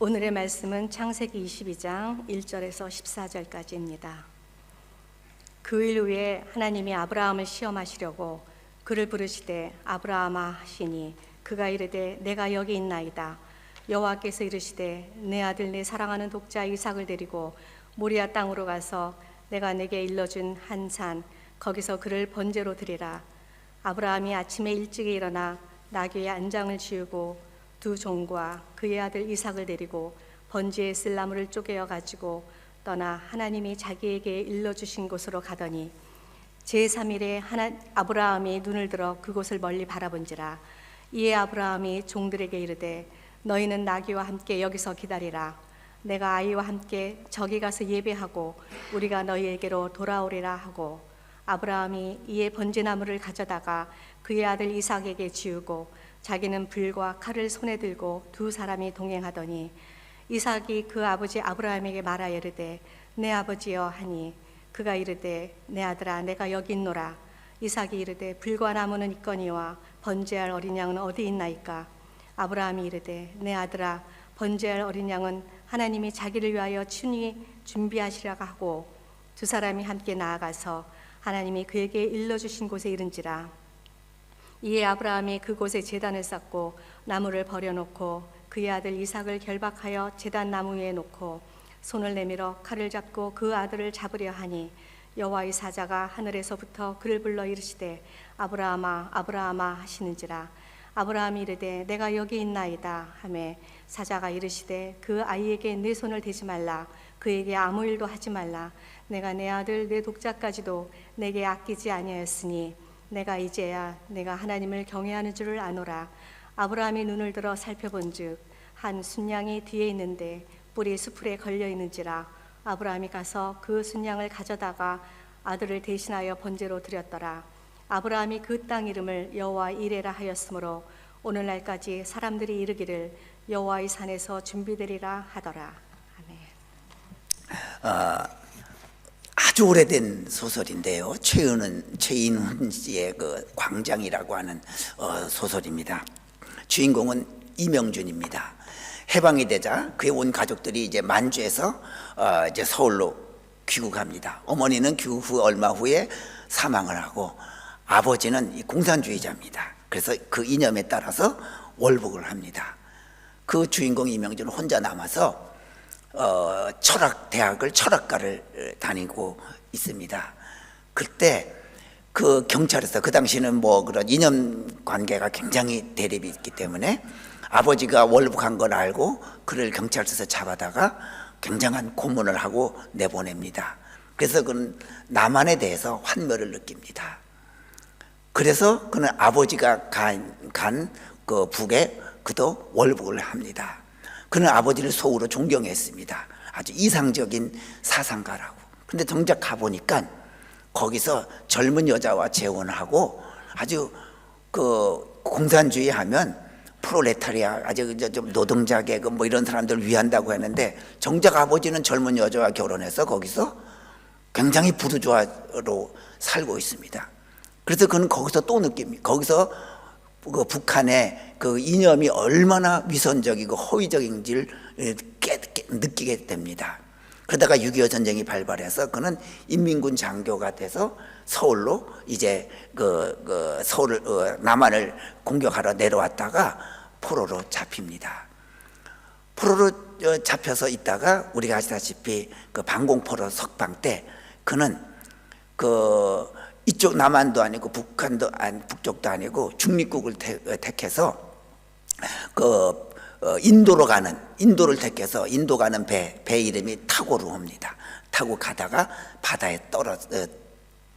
오늘의 말씀은 창세기 22장 1절에서 14절까지입니다. 그 일 후에 하나님이 아브라함을 시험하시려고 그를 부르시되 아브라함아 하시니 그가 이르되 내가 여기 있나이다. 여호와께서 이르시되 내 아들 내 사랑하는 독자 이삭을 데리고 모리아 땅으로 가서 내가 내게 일러준 한 산 거기서 그를 번제로 드리라. 아브라함이 아침에 일찍이 일어나 나귀의 안장을 지우고 두 종과 그의 아들 이삭을 데리고 번제에 쓸 나무를 쪼개어 가지고 떠나 하나님이 자기에게 일러주신 곳으로 가더니 제3일에 아브라함이 눈을 들어 그곳을 멀리 바라본지라. 이에 아브라함이 종들에게 이르되 너희는 나귀와 함께 여기서 기다리라. 내가 아이와 함께 저기 가서 예배하고 우리가 너희에게로 돌아오리라 하고, 아브라함이 이에 번제나무를 가져다가 그의 아들 이삭에게 지우고 자기는 불과 칼을 손에 들고 두 사람이 동행하더니 이삭이 그 아버지 아브라함에게 말하여 이르되 내 아버지여 하니 그가 이르되 내 아들아 내가 여기 있노라. 이삭이 이르되 불과 나무는 있거니와 번제할 어린 양은 어디 있나이까. 아브라함이 이르되 내 아들아 번제할 어린 양은 하나님이 자기를 위하여 친히 준비하시라고 하고, 두 사람이 함께 나아가서 하나님이 그에게 일러주신 곳에 이른지라. 이에 아브라함이 그곳에 제단을 쌓고 나무를 버려놓고 그의 아들 이삭을 결박하여 제단 나무 위에 놓고 손을 내밀어 칼을 잡고 그 아들을 잡으려 하니 여호와의 사자가 하늘에서부터 그를 불러 이르시되 아브라함아 아브라함아 하시는지라. 아브라함이 이르되 내가 여기 있나이다 하매 사자가 이르시되 그 아이에게 내 손을 대지 말라. 그에게 아무 일도 하지 말라. 내가 내 아들 내 독자까지도 내게 아끼지 아니하였으니 내가 이제야 내가 하나님을 경외하는 줄을 아노라. 아브라함이 눈을 들어 살펴본즉 한 순양이 뒤에 있는데 뿔이 수풀에 걸려 있는지라. 아브라함이 가서 그 순양을 가져다가 아들을 대신하여 번제로 드렸더라. 아브라함이 그 땅 이름을 여호와 이레라 하였으므로 오늘날까지 사람들이 이르기를 여호와의 산에서 준비되리라 하더라. 아멘. 아주 오래된 소설인데요. 최인훈 씨의 그 광장이라고 하는 소설입니다. 주인공은 이명준입니다. 해방이 되자 그의 온 가족들이 이제 만주에서 이제 서울로 귀국합니다. 어머니는 귀국 후 얼마 후에 사망을 하고 아버지는 공산주의자입니다. 그래서 그 이념에 따라서 월북을 합니다. 그 주인공 이명준은 혼자 남아서 대학을 철학과를 다니고 있습니다. 그때 그 경찰에서, 그 당시는 뭐 그런 이념 관계가 굉장히 대립이 있기 때문에 아버지가 월북한 걸 알고 그를 경찰서에서 잡아다가 굉장한 고문을 하고 내보냅니다. 그래서 그는 남한에 대해서 환멸을 느낍니다. 그래서 그는 아버지가 간 그 북에 그도 월북을 합니다. 그는 아버지를 속으로 존경했습니다. 아주 이상적인 사상가라고. 근데 정작 가보니까 거기서 젊은 여자와 재혼하고 아주 그 공산주의 하면 프롤레타리아, 아주 좀 노동자 계급 뭐 이런 사람들을 위한다고 했는데 정작 아버지는 젊은 여자와 결혼해서 거기서 굉장히 부르주아로 살고 있습니다. 그래서 그는 거기서 또 느낍니다. 거기서 그 북한의 그 이념이 얼마나 위선적이고 허위적인지를 느끼게 됩니다. 그러다가 6.25 전쟁이 발발해서 그는 인민군 장교가 돼서 서울로 이제 서울을 남한을 공격하러 내려왔다가 포로로 잡힙니다. 포로로 잡혀서 있다가 우리가 아시다시피 그 방공포로 석방 때 그는 이쪽 남한도 아니고 북쪽도 아니고 중립국을 택해서 인도를 택해서 인도 가는 배 이름이 타고루입니다. 타고 가다가 바다에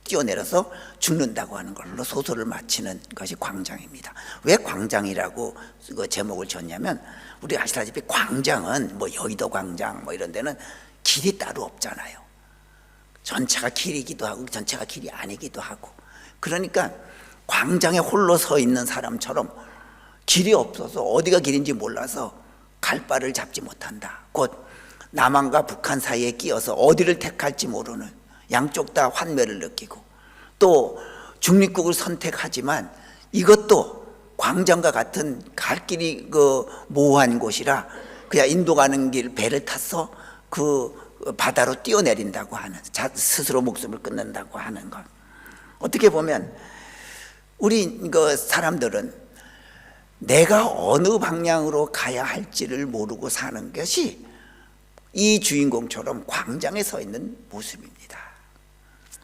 뛰어내려서 죽는다고 하는 걸로 소설을 마치는 것이 광장입니다. 왜 광장이라고 그 제목을 줬냐면, 우리 아시다시피 광장은 뭐 여의도 광장 뭐 이런 데는 길이 따로 없잖아요. 전체가 길이기도 하고 전체가 길이 아니기도 하고, 그러니까 광장에 홀로 서 있는 사람처럼 길이 없어서 어디가 길인지 몰라서 갈 바를 잡지 못한다. 곧 남한과 북한 사이에 끼어서 어디를 택할지 모르는, 양쪽 다 환멸을 느끼고, 또 중립국을 선택하지만 이것도 광장과 같은 갈 길이 모호한 곳이라 그야 인도 가는 길 배를 타서 그 바다로 뛰어내린다고 하는, 스스로 목숨을 끊는다고 하는 것. 어떻게 보면 우리 그 사람들은 내가 어느 방향으로 가야 할지를 모르고 사는 것이 이 주인공처럼 광장에 서 있는 모습입니다.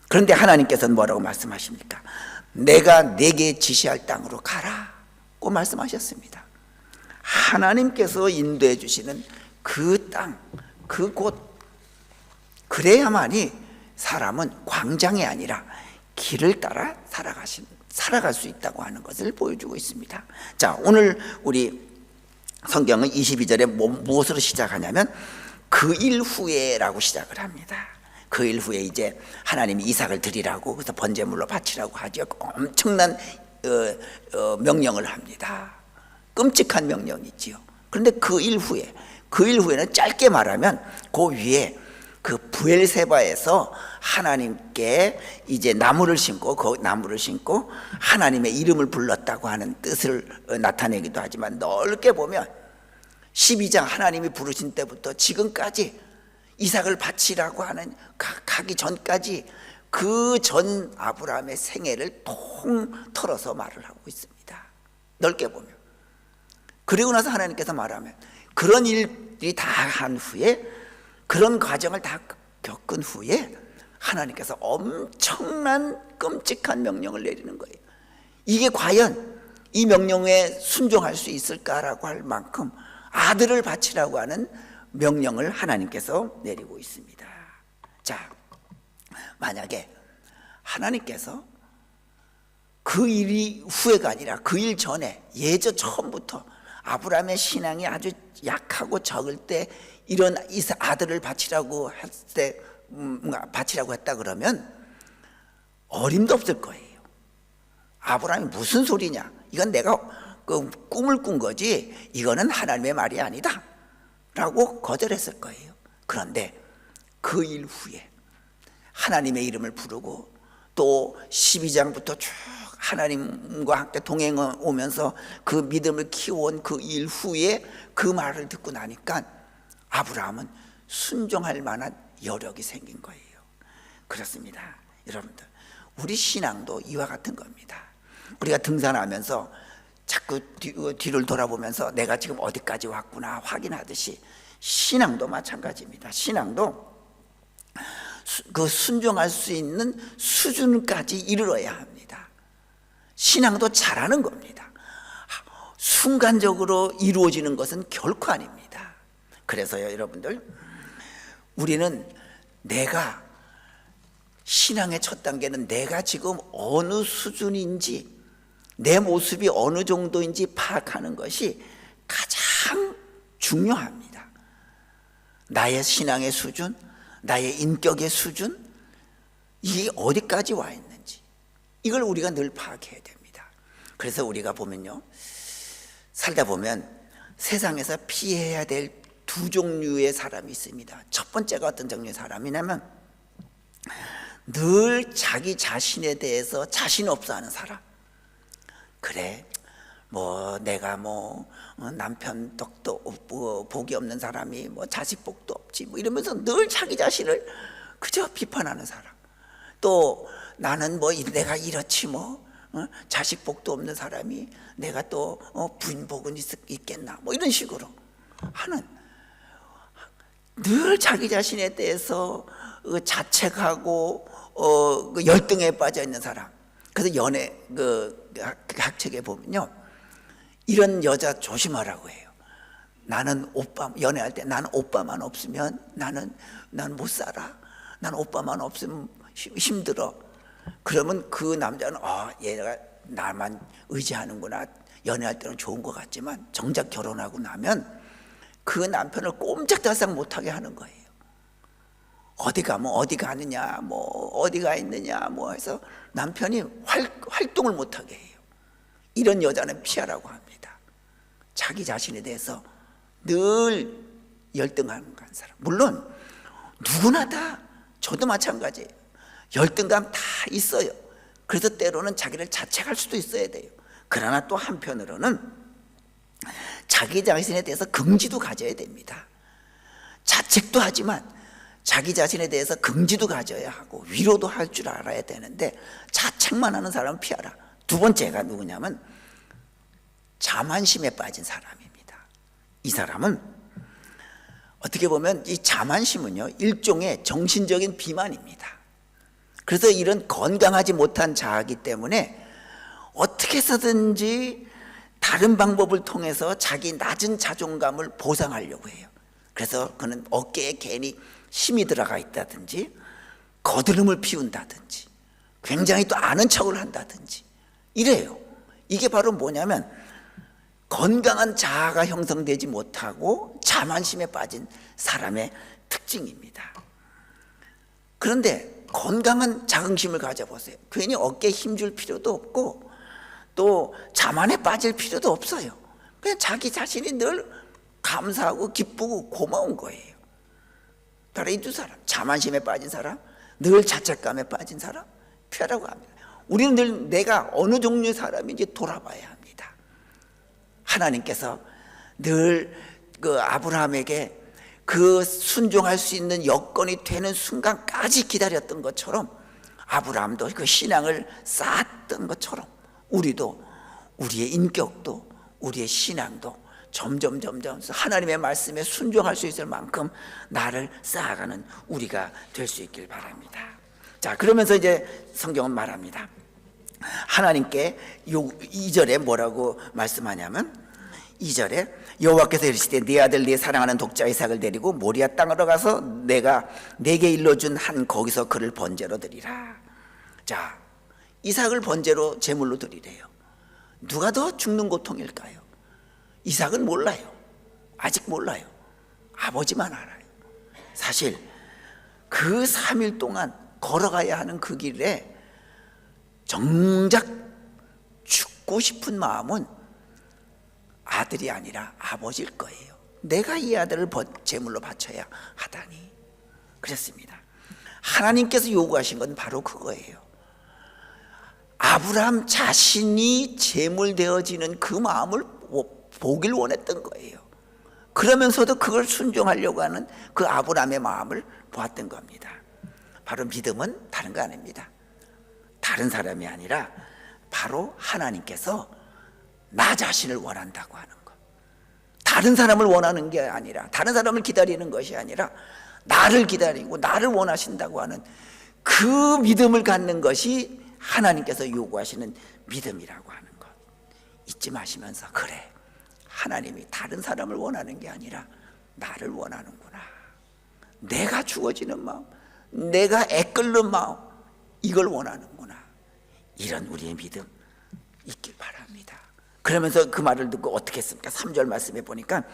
그런데 하나님께서는 뭐라고 말씀하십니까? 내가 내게 지시할 땅으로 가라고 말씀하셨습니다. 하나님께서 인도해 주시는 그 땅, 그곳, 그래야만이 사람은 광장이 아니라 길을 따라 살아갈 수 있다고 하는 것을 보여주고 있습니다. 자, 오늘 우리 성경은 22절에 무엇으로 시작하냐면 그 일 후에라고 시작을 합니다. 그 일 후에 이제 하나님이 이삭을 드리라고, 그래서 번제물로 바치라고 하죠. 엄청난 명령을 합니다. 끔찍한 명령이지요. 그런데 그 일 후에는 짧게 말하면 그 위에 그 브엘세바에서 하나님께 이제 나무를 심고, 그 나무를 심고 하나님의 이름을 불렀다고 하는 뜻을 나타내기도 하지만, 넓게 보면 12장 하나님이 부르신 때부터 지금까지 이삭을 바치라고 하는 가기 전까지 그 전 아브라함의 생애를 통틀어서 말을 하고 있습니다. 넓게 보면. 그리고 나서 하나님께서 말하면 그런 일들이 다 한 후에, 그런 과정을 다 겪은 후에 하나님께서 엄청난 끔찍한 명령을 내리는 거예요. 이게 과연 이 명령에 순종할 수 있을까라고 할 만큼 아들을 바치라고 하는 명령을 하나님께서 내리고 있습니다. 자, 만약에 하나님께서 그 일이 후회가 아니라 그 일 전에, 예전 처음부터 아브라함의 신앙이 아주 약하고 적을 때 이런 아들을 바치라고 했다 그러면 어림도 없을 거예요. 아브라함이 무슨 소리냐, 이건 내가 꿈을 꾼 거지 이거는 하나님의 말이 아니다 라고 거절했을 거예요. 그런데 그 일 후에 하나님의 이름을 부르고 또 12장부터 쭉 하나님과 함께 동행을 오면서 그 믿음을 키워온 그 일 후에 그 말을 듣고 나니까 아브라함은 순종할 만한 여력이 생긴 거예요. 그렇습니다. 여러분들, 우리 신앙도 이와 같은 겁니다. 우리가 등산하면서 자꾸 뒤를 돌아보면서 내가 지금 어디까지 왔구나 확인하듯이 신앙도 마찬가지입니다. 신앙도 그 순종할 수 있는 수준까지 이르러야 합니다. 신앙도 잘하는 겁니다. 순간적으로 이루어지는 것은 결코 아닙니다. 그래서요, 여러분들, 우리는 내가 신앙의 첫 단계는 내가 지금 어느 수준인지, 내 모습이 어느 정도인지 파악하는 것이 가장 중요합니다. 나의 신앙의 수준, 나의 인격의 수준, 이게 어디까지 와 있는지, 이걸 우리가 늘 파악해야 됩니다. 그래서 우리가 보면요, 살다 보면 세상에서 피해야 될 두 종류의 사람이 있습니다. 첫 번째가 어떤 종류의 사람이냐면 늘 자기 자신에 대해서 자신 없어 하는 사람. 그래, 뭐 내가 남편 덕도 없고 복이 없는 사람이 자식 복도 없지 이러면서 늘 자기 자신을 그저 비판하는 사람. 또 나는 내가 이렇지 자식 복도 없는 사람이 내가 또 부인 복은 있겠나 이런 식으로 하는, 늘 자기 자신에 대해서 자책하고 열등에 빠져 있는 사람. 그래서 연애 학책에 보면요, 이런 여자 조심하라고 해요. 나는 연애할 때 나는 오빠만 없으면 나는 못 살아. 난 오빠만 없으면 힘들어. 그러면 그 남자는 얘가 나만 의지하는구나. 연애할 때는 좋은 것 같지만 정작 결혼하고 나면 그 남편을 꼼짝달싹 못하게 하는 거예요. 어디 가면 어디 가느냐, 어디가 있느냐, 해서 남편이 활동을 못하게 해요. 이런 여자는 피하라고 합니다. 자기 자신에 대해서 늘 열등한 사람. 물론 누구나 다, 저도 마찬가지예요. 열등감 다 있어요. 그래서 때로는 자기를 자책할 수도 있어야 돼요. 그러나 또 한편으로는 자기 자신에 대해서 긍지도 가져야 됩니다. 자책도 하지만 자기 자신에 대해서 긍지도 가져야 하고 위로도 할 줄 알아야 되는데 자책만 하는 사람은 피하라. 두 번째가 누구냐면 자만심에 빠진 사람입니다. 이 사람은 어떻게 보면 이 자만심은요, 일종의 정신적인 비만입니다. 그래서 이런 건강하지 못한 자아이기 때문에 어떻게 해서든지 다른 방법을 통해서 자기 낮은 자존감을 보상하려고 해요. 그래서 그는 어깨에 괜히 힘이 들어가 있다든지 거드름을 피운다든지 굉장히 또 아는 척을 한다든지 이래요. 이게 바로 뭐냐면 건강한 자아가 형성되지 못하고 자만심에 빠진 사람의 특징입니다. 그런데 건강한 자긍심을 가져보세요. 괜히 어깨에 힘줄 필요도 없고 또 자만에 빠질 필요도 없어요. 그냥 자기 자신이 늘 감사하고 기쁘고 고마운 거예요. 바로 이 두 사람, 자만심에 빠진 사람, 늘 자책감에 빠진 사람 피하라고 합니다. 우리는 늘 내가 어느 종류의 사람인지 돌아봐야 합니다. 하나님께서 늘 그 아브라함에게 그 순종할 수 있는 여건이 되는 순간까지 기다렸던 것처럼 아브라함도 그 신앙을 쌓았던 것처럼 우리도 우리의 인격도 우리의 신앙도 점점 하나님의 말씀에 순종할 수 있을 만큼 나를 쌓아가는 우리가 될 수 있길 바랍니다. 자, 그러면서 이제 성경은 말합니다. 하나님께 2절에 뭐라고 말씀하냐면 2절에 여호와께서 이르시되 네 아들 네 사랑하는 독자 이삭을 데리고 모리아 땅으로 가서 내가 내게 일러준 한 거기서 그를 번제로 드리라. 자, 이삭을 번제로 제물로 드리래요. 누가 더 죽는 고통일까요? 이삭은 몰라요. 아직 몰라요. 아버지만 알아요. 사실 그 3일 동안 걸어가야 하는 그 길에 정작 죽고 싶은 마음은 아들이 아니라 아버지일 거예요. 내가 이 아들을 제물로 바쳐야 하다니. 그랬습니다. 하나님께서 요구하신 건 바로 그거예요. 아브라함 자신이 제물 되어지는 그 마음을 보길 원했던 거예요. 그러면서도 그걸 순종하려고 하는 그 아브라함의 마음을 보았던 겁니다. 바로 믿음은 다른 거 아닙니다. 다른 사람이 아니라 바로 하나님께서 나 자신을 원한다고 하는 것. 다른 사람을 원하는 게 아니라, 다른 사람을 기다리는 것이 아니라 나를 기다리고 나를 원하신다고 하는 그 믿음을 갖는 것이 하나님께서 요구하시는 믿음이라고 하는 것 잊지 마시면서, 그래, 하나님이 다른 사람을 원하는 게 아니라 나를 원하는구나, 내가 죽어지는 마음, 내가 애끓는 마음, 이걸 원하는구나, 이런 우리의 믿음 있길 바랍니다. 그러면서 그 말을 듣고 어떻게 했습니까? 3절 말씀에 보니까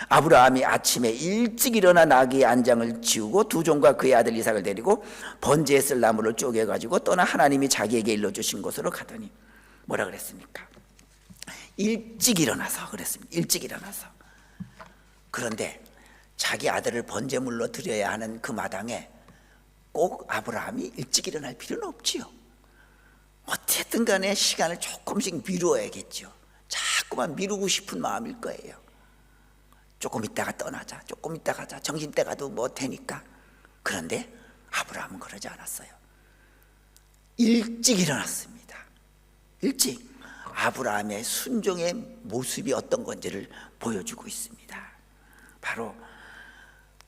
아브라함이 아침에 일찍 일어나 나귀의 안장을 지우고 두 종과 그의 아들 이삭을 데리고 번제에 쓸 나무를 쪼개가지고 떠나 하나님이 자기에게 일러주신 곳으로 가더니 뭐라 그랬습니까? 일찍 일어나서 그랬습니다. 일찍 일어나서. 그런데 자기 아들을 번제물로 드려야 하는 그 마당에 꼭 아브라함이 일찍 일어날 필요는 없지요. 어쨌든 간에 시간을 조금씩 미루어야겠죠. 자꾸만 미루고 싶은 마음일 거예요. 조금 있다가 떠나자, 조금 있다가 가자, 정신때 가도 뭐 되니까. 그런데 아브라함은 그러지 않았어요. 일찍 일어났습니다. 일찍. 아브라함의 순종의 모습이 어떤 건지를 보여주고 있습니다. 바로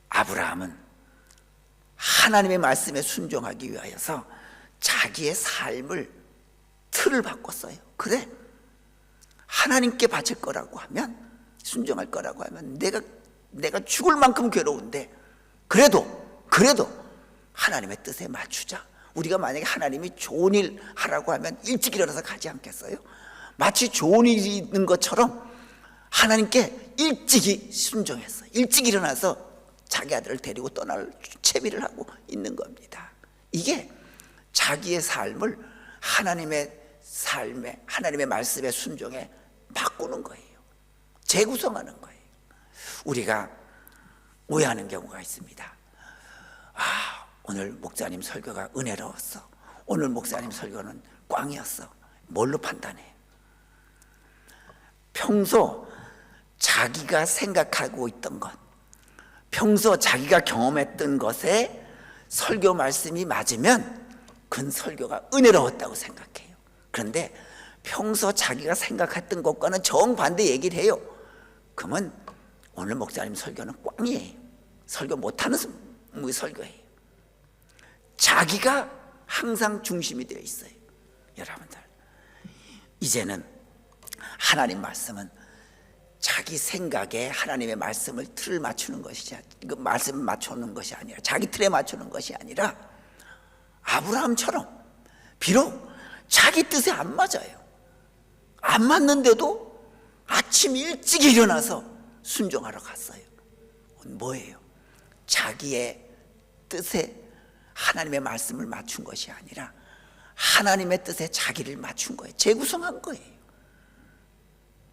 아브라함은 하나님의 말씀에 순종하기 위하여서 자기의 삶을 틀을 바꿨어요. 그래, 하나님께 바칠 거라고 하면, 순종할 거라고 하면 내가 죽을 만큼 괴로운데 그래도 하나님의 뜻에 맞추자. 우리가 만약에 하나님이 좋은 일 하라고 하면 일찍 일어나서 가지 않겠어요? 마치 좋은 일이 있는 것처럼 하나님께 일찍이 순종했어요. 일찍 일어나서 자기 아들을 데리고 떠날 채비를 하고 있는 겁니다. 이게 자기의 삶을 하나님의 삶에, 하나님의 말씀에 순종해 바꾸는 거예요. 재구성하는 거예요. 우리가 오해하는 경우가 있습니다. 오늘 목사님 설교가 은혜로웠어, 오늘 목사님 설교는 꽝이었어. 뭘로 판단해? 평소 자기가 생각하고 있던 것, 평소 자기가 경험했던 것에 설교 말씀이 맞으면 그건 설교가 은혜로웠다고 생각해요. 그런데 평소 자기가 생각했던 것과는 정반대 얘기를 해요. 그러면 오늘 목사님 설교는 꽝이에요. 설교 못하는 설교예요. 자기가 항상 중심이 되어 있어요. 여러분들, 이제는 하나님 말씀은 자기 생각에 하나님의 말씀을 틀을 맞추는 것이지, 그 말씀을 맞추는 것이 아니라, 자기 틀에 맞추는 것이 아니라 아브라함처럼 비록 자기 뜻에 안 맞아요. 안 맞는데도 아침 일찍 일어나서 순종하러 갔어요. 뭐예요? 자기의 뜻에 하나님의 말씀을 맞춘 것이 아니라 하나님의 뜻에 자기를 맞춘 거예요. 재구성한 거예요.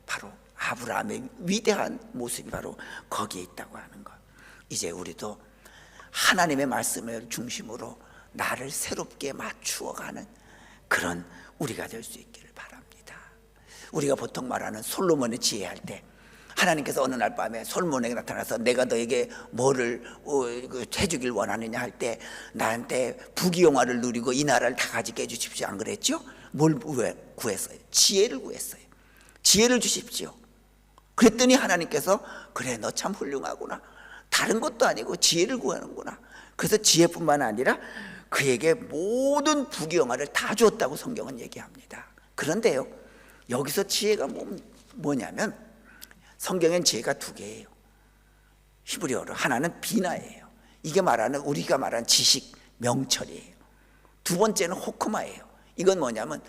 바로 아브라함의 위대한 모습이 바로 거기에 있다고 하는 것. 이제 우리도 하나님의 말씀을 중심으로 나를 새롭게 맞추어가는 그런 우리가 될 수 있기를 바랍니다. 우리가 보통 말하는 솔로몬의 지혜할 때 하나님께서 어느 날 밤에 솔로몬에게 나타나서 내가 너에게 뭐를 해주길 원하느냐 할 때 나한테 부귀영화를 누리고 이 나라를 다 가지게 해주십시오, 안 그랬죠? 뭘 구했어요? 지혜를 구했어요. 지혜를 주십시오. 그랬더니 하나님께서 그래, 너 참 훌륭하구나, 다른 것도 아니고 지혜를 구하는구나. 그래서 지혜뿐만 아니라 그에게 모든 부귀영화를 다 주었다고 성경은 얘기합니다. 그런데요, 여기서 지혜가 뭐냐면 성경엔 지혜가 두 개예요. 히브리어로 하나는 비나예요. 이게 말하는, 우리가 말하는 지식, 명철이에요. 두 번째는 호크마예요. 이건 뭐냐면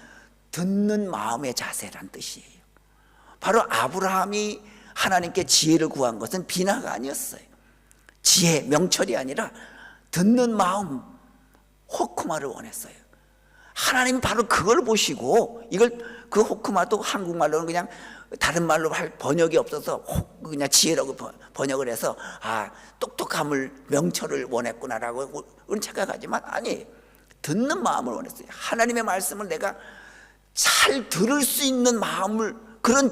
듣는 마음의 자세란 뜻이에요. 바로 아브라함이 하나님께 지혜를 구한 것은 비나가 아니었어요. 지혜, 명철이 아니라 듣는 마음, 호크마를 원했어요. 하나님이 바로 그걸 보시고, 이걸, 그 호크마도 한국말로는 그냥 다른 말로 할 번역이 없어서 그냥 지혜라고 번역을 해서 똑똑함을, 명철을 원했구나라고 우리는 착각하지만 아니에요. 듣는 마음을 원했어요. 하나님의 말씀을 내가 잘 들을 수 있는 마음을, 그런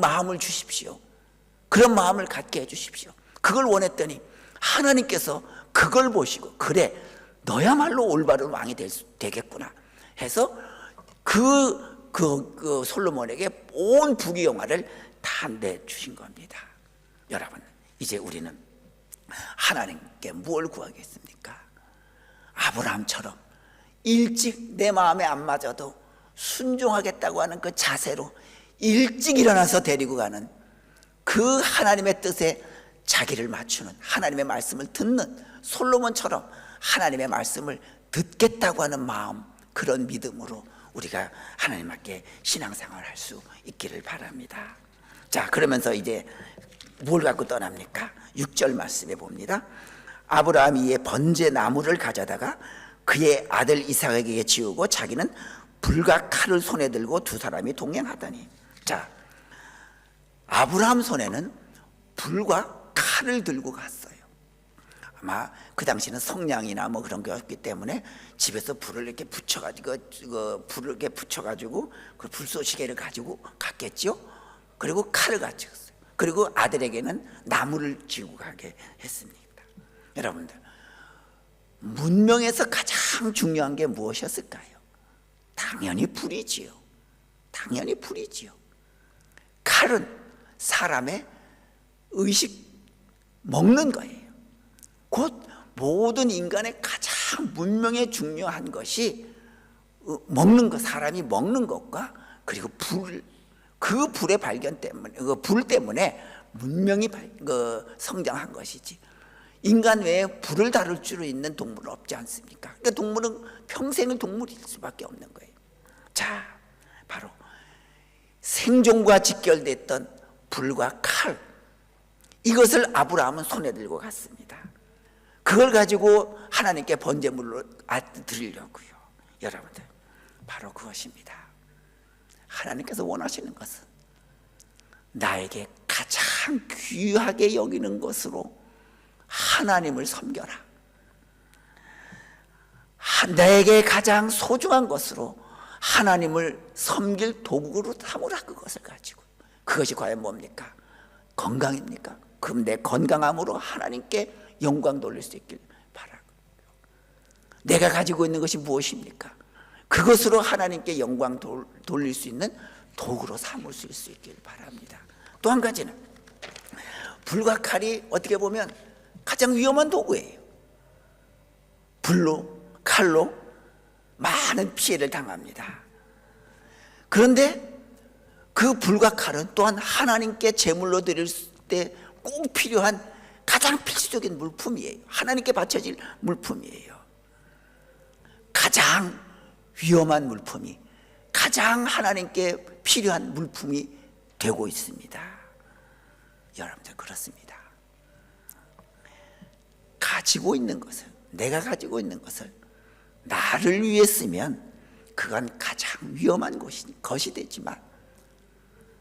마음을 주십시오. 그런 마음을 갖게 해주십시오. 그걸 원했더니 하나님께서 그걸 보시고 그래, 너야말로 올바른 왕이 되겠구나 해서 그 솔로몬에게 온 부귀영화를 다 내주신 겁니다. 여러분, 이제 우리는 하나님께 뭘 구하겠습니까? 아브라함처럼 일찍 내 마음에 안 맞아도 순종하겠다고 하는 그 자세로 일찍 일어나서 데리고 가는 그 하나님의 뜻에 자기를 맞추는, 하나님의 말씀을 듣는 솔로몬처럼 하나님의 말씀을 듣겠다고 하는 마음, 그런 믿음으로 우리가 하나님 앞에 신앙생활을 할 수 있기를 바랍니다. 자, 그러면서 이제 뭘 갖고 떠납니까? 6절 말씀에 봅니다. 아브라함이 이에 번제 나무를 가져다가 그의 아들 이삭에게 지우고 자기는 불과 칼을 손에 들고 두 사람이 동행하더니, 자, 아브라함 손에는 불과 칼을 들고 갔어요. 아마 그 당시는 성냥이나 뭐 그런 게 없기 때문에 집에서 불을 이렇게 붙여가지고 불을 이렇게 붙여가지고 그 불쏘시개를 가지고 갔겠죠. 그리고 칼을 가지고 갔어요. 그리고 아들에게는 나무를 쥐고 가게 했습니다. 여러분들, 문명에서 가장 중요한 게 무엇이었을까요? 당연히 불이지요. 당연히 불이지요. 칼은 사람의 의식, 먹는 거예요. 곧 모든 인간의 가장 문명에 중요한 것이 먹는 것, 사람이 먹는 것과 그리고 불, 그 불의 발견 때문에, 그 불 때문에 문명이 성장한 것이지, 인간 외에 불을 다룰 줄 있는 동물은 없지 않습니까? 그러니까 동물은 평생을 동물일 수밖에 없는 거예요. 자, 바로 생존과 직결됐던 불과 칼, 이것을 아브라함은 손에 들고 갔습니다. 그걸 가지고 하나님께 번제물로 드리려고요. 여러분들, 바로 그것입니다. 하나님께서 원하시는 것은 나에게 가장 귀하게 여기는 것으로 하나님을 섬겨라. 나에게 가장 소중한 것으로 하나님을 섬길 도구로 삼으라. 그것을 가지고. 그것이 과연 뭡니까? 건강입니까? 그럼 내 건강함으로 하나님께 영광 돌릴 수 있길 바라고. 내가 가지고 있는 것이 무엇입니까? 그것으로 하나님께 영광 돌릴 수 있는 도구로 삼을 수 있길 바랍니다. 또 한 가지는 불과 칼이 어떻게 보면 가장 위험한 도구예요. 불로, 칼로 많은 피해를 당합니다. 그런데 그 불과 칼은 또한 하나님께 제물로 드릴 때 꼭 필요한 가장 필수적인 물품이에요. 하나님께 바쳐질 물품이에요. 가장 위험한 물품이 가장 하나님께 필요한 물품이 되고 있습니다. 여러분들 그렇습니다. 가지고 있는 것을, 내가 가지고 있는 것을 나를 위해 쓰면 그건 가장 위험한 것이 되지만,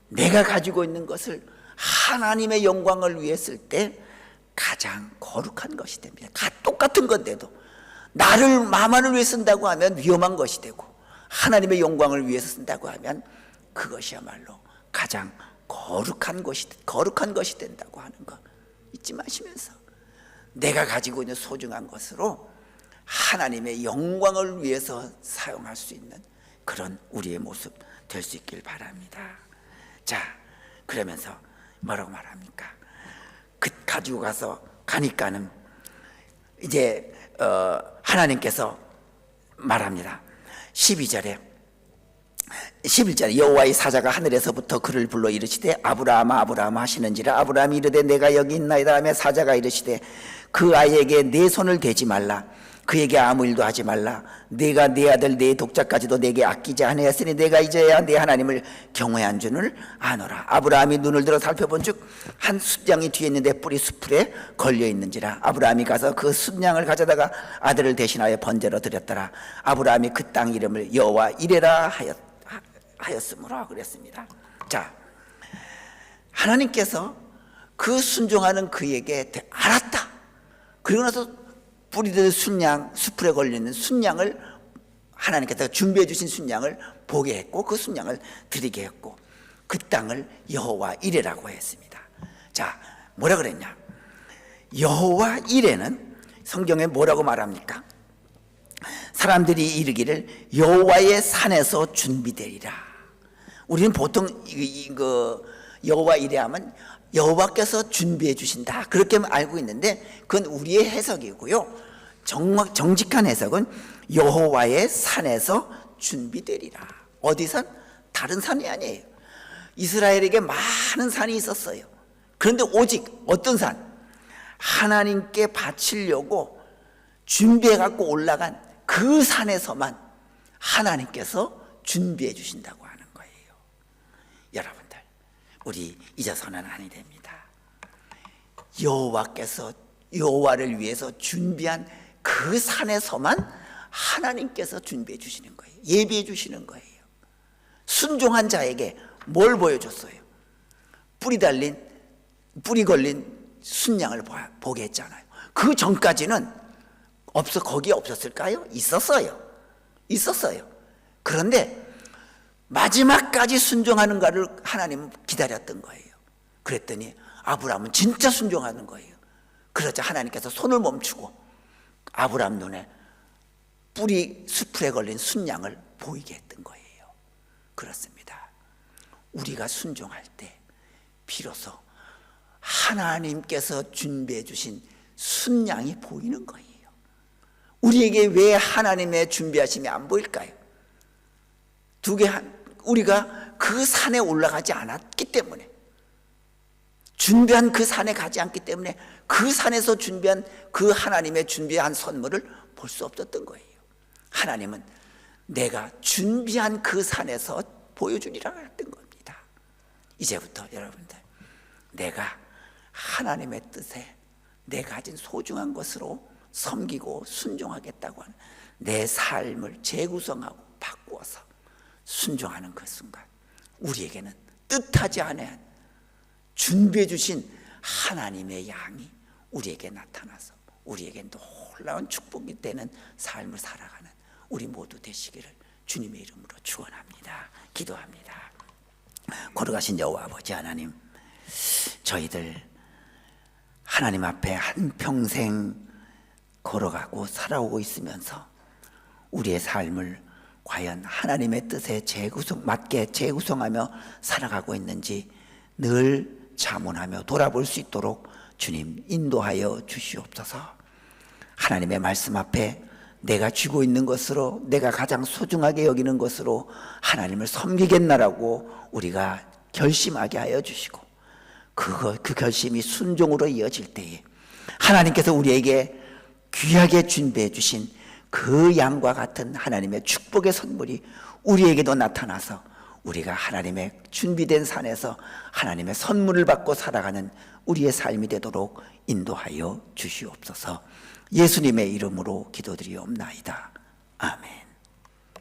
내가 가지고 있는 것을 하나님의 영광을 위해 쓸 때 가장 거룩한 것이 됩니다. 똑같은 건데도 나만을 위해 쓴다고 하면 위험한 것이 되고, 하나님의 영광을 위해서 쓴다고 하면 그것이야말로 가장 거룩한 것이 된다고 하는 것 잊지 마시면서, 내가 가지고 있는 소중한 것으로 하나님의 영광을 위해서 사용할 수 있는 그런 우리의 모습 될 수 있길 바랍니다. 자, 그러면서 뭐라고 말합니까? 가지고 가니까는 이제 하나님께서 말합니다. 11절에 여호와의 사자가 하늘에서부터 그를 불러 이르시되 아브라함아 아브라함아 하시는지라. 아브라함이 이르되 내가 여기 있나이다 하며 사자가 이르시되 그 아이에게 내 손을 대지 말라, 그에게 아무 일도 하지 말라. 내가 내 아들 내 독자까지도 내게 아끼지 아니하였으니 내가 이제야 내 하나님을 경외한 줄을 아노라. 아브라함이 눈을 들어 살펴본즉 한 숫양이 뒤에 있는데 뿔이 숲풀에 걸려 있는지라. 아브라함이 가서 그 숫양을 가져다가 아들을 대신하여 번제로 드렸더라. 아브라함이 그 땅 이름을 여호와 이레라 하였으므로 그랬습니다. 자, 하나님께서 그 순종하는 그에게 알았다. 그리고 나서 뿔이 든 순양, 숲풀에 걸려있는 순양을 하나님께서 준비해 주신 순양을 보게 했고, 그 순양을 드리게 했고, 그 땅을 여호와 이레라고 했습니다. 자, 뭐라 그랬냐? 여호와 이레는 성경에 뭐라고 말합니까? 사람들이 이르기를 여호와의 산에서 준비되리라. 우리는 보통 여호와 이레 하면 여호와께서 준비해 주신다, 그렇게 알고 있는데 그건 우리의 해석이고요. 정직한 해석은 여호와의 산에서 준비되리라. 어디 산? 다른 산이 아니에요. 이스라엘에게 많은 산이 있었어요. 그런데 오직 어떤 산? 하나님께 바치려고 준비해 갖고 올라간 그 산에서만 하나님께서 준비해 주신다고 하는 거예요. 여러분들, 우리 잊어서는 아니 됩니다. 여호와께서 여호와를 위해서 준비한 그 산에서만 하나님께서 준비해 주시는 거예요. 예비해 주시는 거예요. 순종한 자에게 뭘 보여줬어요? 뿔이 걸린 순양을 보게 했잖아요. 그 전까지는 거기에 없었을까요? 있었어요. 그런데 마지막까지 순종하는가를 하나님은 기다렸던 거예요. 그랬더니 아브라함은 진짜 순종하는 거예요. 그러자 하나님께서 손을 멈추고 아브라함 눈에 뿔이 숲풀에 걸린 순양을 보이게 했던 거예요. 그렇습니다. 우리가 순종할 때 비로소 하나님께서 준비해 주신 순양이 보이는 거예요. 우리에게 왜 하나님의 준비하심이 안 보일까요? 우리가 그 산에 올라가지 않았기 때문에, 준비한 그 산에 가지 않기 때문에 그 산에서 준비한 그 하나님의 준비한 선물을 볼 수 없었던 거예요. 하나님은 내가 준비한 그 산에서 보여주리라 했던 겁니다. 이제부터 여러분들, 내가 하나님의 뜻에 내가 가진 소중한 것으로 섬기고 순종하겠다고 하는 내 삶을 재구성하고 바꾸어서 순종하는 그 순간, 우리에게는 뜻하지 않은 준비해 주신 하나님의 양이 우리에게 나타나서 우리에게 놀라운 축복이 되는 삶을 살아가는 우리 모두 되시기를 주님의 이름으로 축원합니다. 기도합니다. 거룩하신 여호와 아버지 하나님, 저희들 하나님 앞에 한평생 걸어가고 살아오고 있으면서 우리의 삶을 과연 하나님의 뜻에 맞게 재구성하며 살아가고 있는지 늘 자문하며 돌아볼 수 있도록 주님 인도하여 주시옵소서. 하나님의 말씀 앞에 내가 쥐고 있는 것으로, 내가 가장 소중하게 여기는 것으로 하나님을 섬기겠나라고 우리가 결심하게 하여 주시고, 그 결심이 순종으로 이어질 때에 하나님께서 우리에게 귀하게 준비해 주신 그 양과 같은 하나님의 축복의 선물이 우리에게도 나타나서 우리가 하나님의 준비된 산에서 하나님의 선물을 받고 살아가는 우리의 삶이 되도록 인도하여 주시옵소서. 예수님의 이름으로 기도드리옵나이다. 아멘.